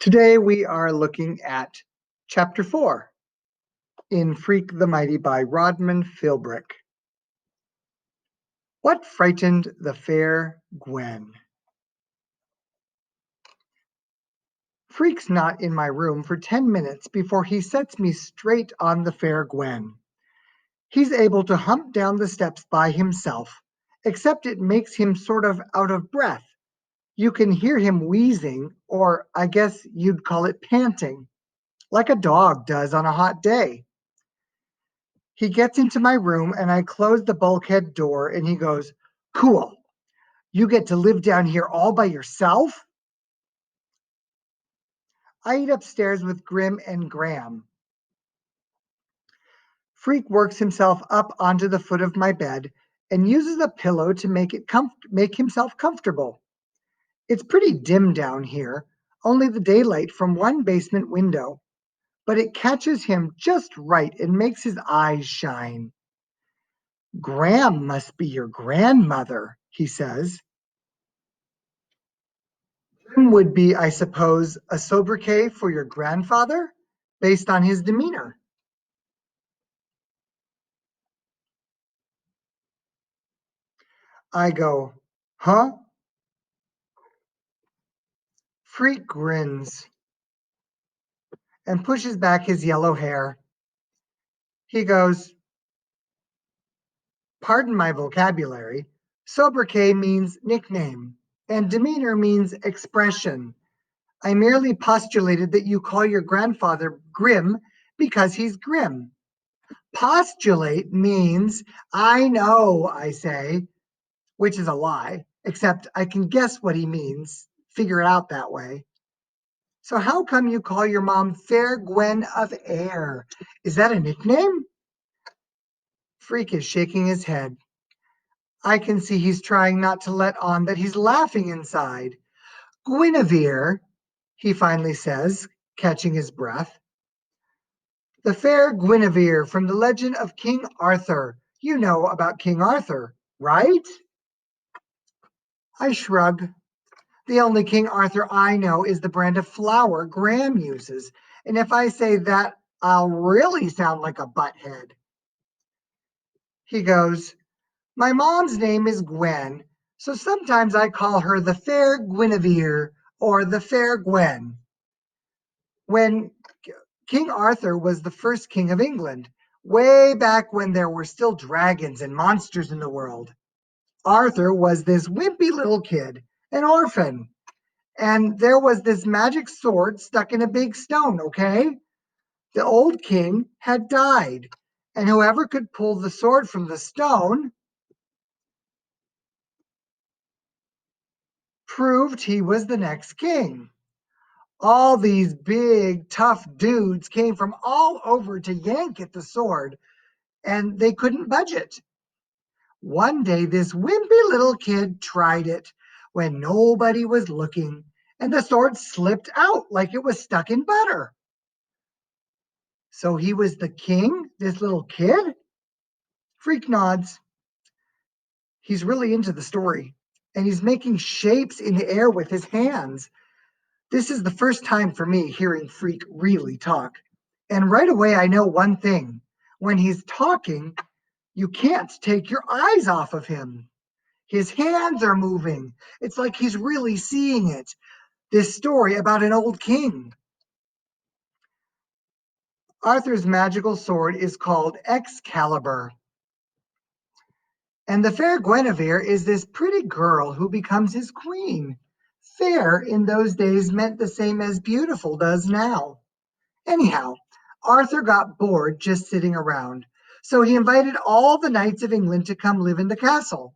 Today we are looking at Chapter 4 in Freak the Mighty by Rodman Philbrick. What frightened the fair Gwen? Freak's not in my room for 10 minutes before he sets me straight on the fair Gwen. He's able to hump down the steps by himself, except it makes him sort of out of breath. You can hear him wheezing, or I guess you'd call it panting, like a dog does on a hot day. He gets into my room and I close the bulkhead door and he goes, "Cool. You get to live down here all by yourself?" I eat upstairs with Grim and Graham. Freak works himself up onto the foot of my bed and uses a pillow to make himself comfortable. It's pretty dim down here, only the daylight from one basement window, but it catches him just right and makes his eyes shine. "Graham must be your grandmother," he says. Grim would be, I suppose, a sobriquet for your grandfather, based on his demeanor. I go, "Huh?" Freak grins and pushes back his yellow hair. He goes, "Pardon my vocabulary. Sobriquet means nickname, and demeanor means expression. I merely postulated that you call your grandfather Grim because he's grim. Postulate means, I know, I say, which is a lie, except I can guess what he means, figure it out that way. So how come you call your mom Fair Gwen of Air? Is that a nickname?" Freak is shaking his head. I can see he's trying not to let on that he's laughing inside. "Guinevere," he finally says, catching his breath. "The fair Guinevere from the legend of King Arthur. You know about King Arthur, right?" I shrug. The only King Arthur I know is the brand of flour Graham uses, and if I say that, I'll really sound like a butthead. He goes, "My mom's name is Gwen, so sometimes I call her the Fair Guinevere or the Fair Gwen. When King Arthur was the first king of England, way back when there were still dragons and monsters in the world. Arthur was this wimpy little kid, an orphan. And there was this magic sword stuck in a big stone, okay? The old king had died, and whoever could pull the sword from the stone proved he was the next king. All these big, tough dudes came from all over to yank at the sword, and they couldn't budge it. One day, this wimpy little kid tried it when nobody was looking, and the sword slipped out like it was stuck in butter. So he was the king, this little kid?" Freak nods. He's really into the story, and he's making shapes in the air with his hands. This is the first time for me hearing Freak really talk. And right away, I know one thing. When he's talking, you can't take your eyes off of him. His hands are moving. It's like he's really seeing it. This story about an old king. Arthur's magical sword is called Excalibur. And the fair Guinevere is this pretty girl who becomes his queen. Fair in those days meant the same as beautiful does now. Anyhow, Arthur got bored just sitting around, so he invited all the knights of England to come live in the castle.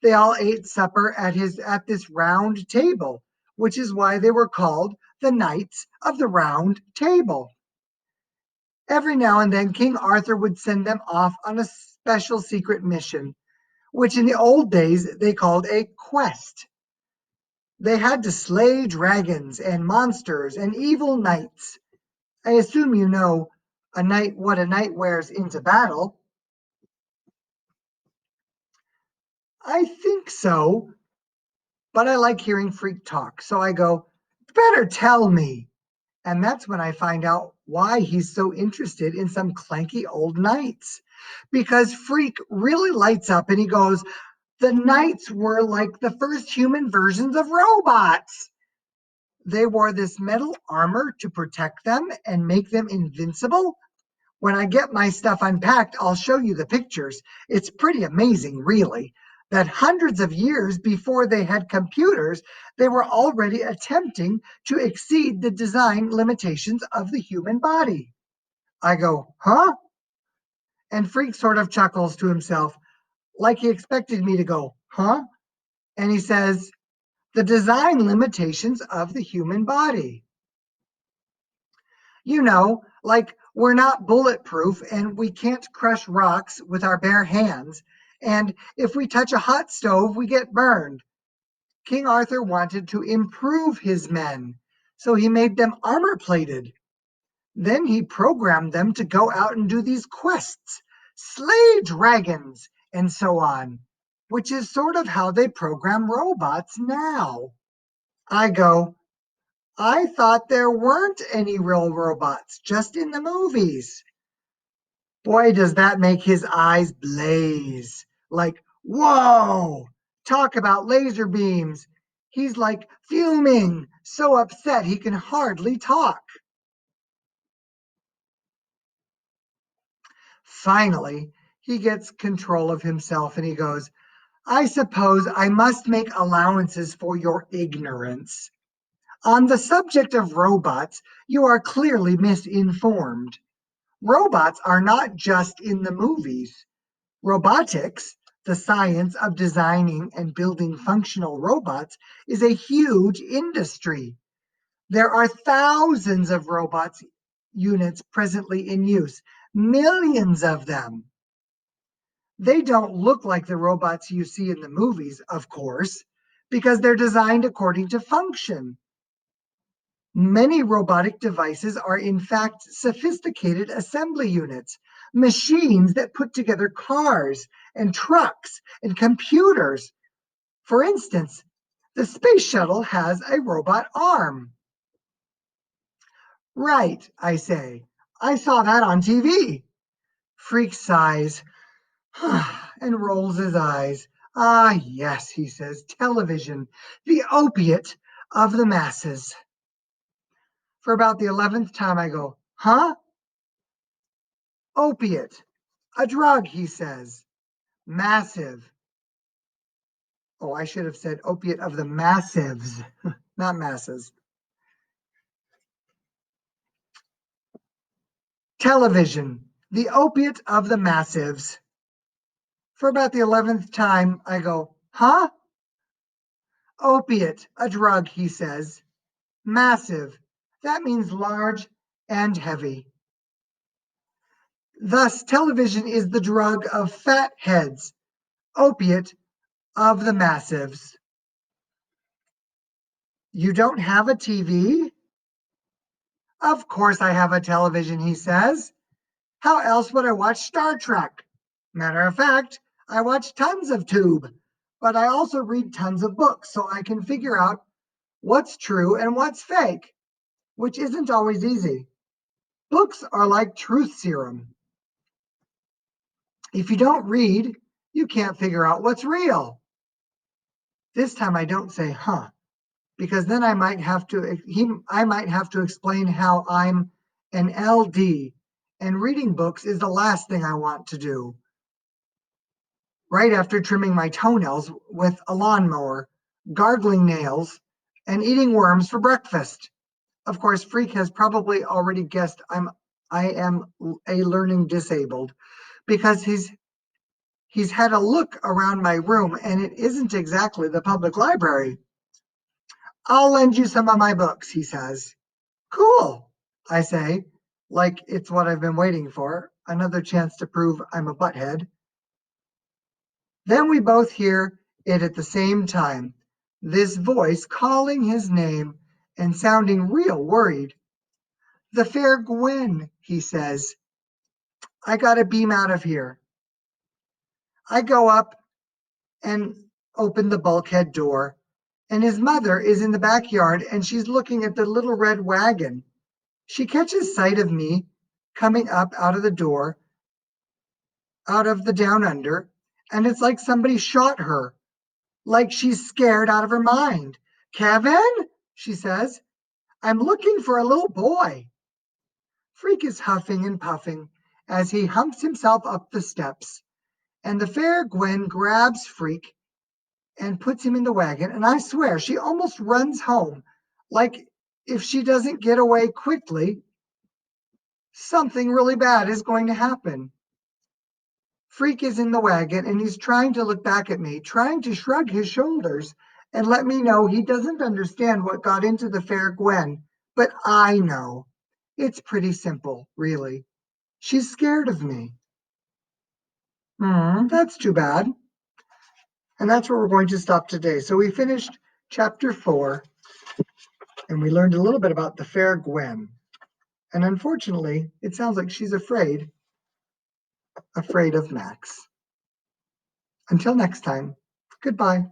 They all ate supper at this round table, which is why they were called the Knights of the Round Table. Every now and then, King Arthur would send them off on a special secret mission, which in the old days they called a quest. They had to slay dragons and monsters and evil knights. I assume you know what a knight wears into battle. I think so, but I like hearing Freak talk, so I go, "Better tell me." And that's when I find out why he's so interested in some clanky old knights. Because Freak really lights up and he goes, the knights were like the first human versions of robots. They wore this metal armor to protect them and make them invincible. When I get my stuff unpacked, I'll show you the pictures. It's pretty amazing, really, that hundreds of years before they had computers, they were already attempting to exceed the design limitations of the human body. I go, huh? And Freak sort of chuckles to himself, like he expected me to go, huh? And he says, the design limitations of the human body. Like we're not bulletproof and we can't crush rocks with our bare hands. And if we touch a hot stove, we get burned. King Arthur wanted to improve his men, so he made them armor plated. Then he programmed them to go out and do these quests, slay dragons, and so on, which is sort of how they program robots now. I go, I thought there weren't any real robots, just in the movies. Boy, does that make his eyes blaze. Like, whoa, talk about laser beams. He's like fuming, so upset he can hardly talk. Finally, he gets control of himself and he goes, I suppose I must make allowances for your ignorance. On the subject of robots, you are clearly misinformed. Robots are not just in the movies. Robotics, the science of designing and building functional robots, is a huge industry. There are thousands of robots units presently in use, millions of them. They don't look like the robots you see in the movies, of course, because they're designed according to function. Many robotic devices are, in fact, sophisticated assembly units, machines that put together cars and trucks and computers. For instance, the space shuttle has a robot arm. Right, I say. I saw that on TV. Freak sighs and rolls his eyes. Ah, yes, he says, television, the opiate of the masses. For about the 11th time, I go, huh? Opiate, a drug, he says. Massive. Oh, I should have said opiate of the massives, not masses. Television, the opiate of the massives. For about the 11th time, I go, huh? Opiate, a drug, he says. Massive. That means large and heavy. Thus, television is the drug of fat heads, opiate of the massives. You don't have a TV? Of course I have a television, he says. How else would I watch Star Trek? Matter of fact, I watch tons of Tube, but I also read tons of books so I can figure out what's true and what's fake, which isn't always easy. Books are like truth serum. If you don't read, you can't figure out what's real. This time I don't say, huh, because then I might have to explain how I'm an LD and reading books is the last thing I want to do. Right after trimming my toenails with a lawnmower, gargling nails, and eating worms for breakfast. Of course, Freak has probably already guessed I am a learning disabled because he's had a look around my room and it isn't exactly the public library. I'll lend you some of my books, he says. Cool, I say, like it's what I've been waiting for, another chance to prove I'm a butthead. Then we both hear it at the same time, this voice calling his name and sounding real worried. The fair Gwen, he says. I gotta beam out of here. I go up and open the bulkhead door, and his mother is in the backyard and she's looking at the little red wagon. She catches sight of me coming up out of the door, out of the down under, and it's like somebody shot her, like she's scared out of her mind. Kevin, she says, I'm looking for a little boy. Freak is huffing and puffing as he humps himself up the steps, and the fair Gwen grabs Freak and puts him in the wagon, and I swear she almost runs home, like if she doesn't get away quickly, something really bad is going to happen. Freak is in the wagon and he's trying to look back at me, trying to shrug his shoulders and let me know he doesn't understand what got into the fair Gwen. But I know. It's pretty simple, really. She's scared of me. That's too bad. And that's where we're going to stop today. So we finished chapter 4 and we learned a little bit about the fair Gwen. And unfortunately, it sounds like she's afraid of Max. Until next time, goodbye.